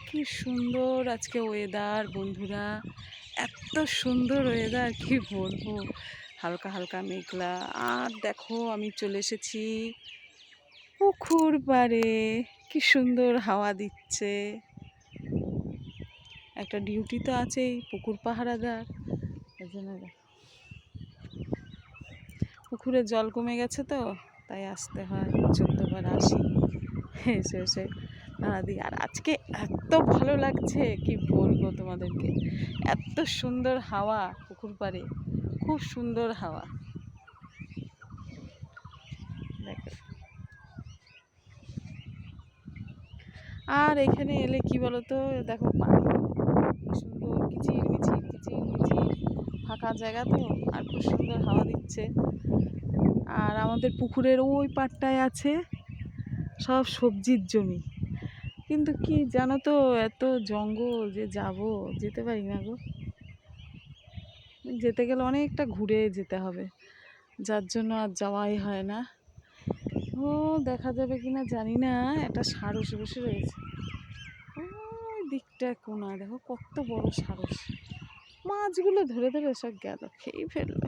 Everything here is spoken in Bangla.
কি সুন্দর আজকে ওয়েদার বন্ধুরা, এত সুন্দর ওয়েদার কি বলবো। হালকা হালকা মেঘলা। আর দেখো আমি চলে এসেছি পুকুর পাড়ে। কি সুন্দর হাওয়া দিচ্ছে। একটা ডিউটি তো আছেই, পুকুর পাহারাদার। এই জন্য পুকুরে জল কমে গেছে তো তাই আসতে হয়, 14 বার আসি। এসে এসে নাড়া দিই। আর আজকে এত ভালো লাগছে কি বলবো তোমাদেরকে, এত সুন্দর হাওয়া পুকুর পাড়ে, খুব সুন্দর হাওয়া। দেখো, আর এখানে এলে কি বলতো, দেখো পানি কি সুন্দর কিচির মিচির কিচির মিচির, ফাঁকা জায়গা তো, আর খুব সুন্দর হাওয়া দিচ্ছে। আর আমাদের পুকুরের ওই পাড়টায় আছে সব সবজির জমি, কিন্তু কি জানো তো, এত জঙ্গল যে যাব, যেতে পারি না গো। যেতে গেলে অনেকটা ঘুরে যেতে হবে, যার জন্য আর যাওয়াই হয় না। ও দেখা যাবে কিনা জানি না, একটা ষাঁড় বসে বসে রয়েছে ওই দিকটা কোনা, দেখো কত বড় সারস। মাছগুলো ধরে ধরে সব গেল, খেয়েই ফেললো।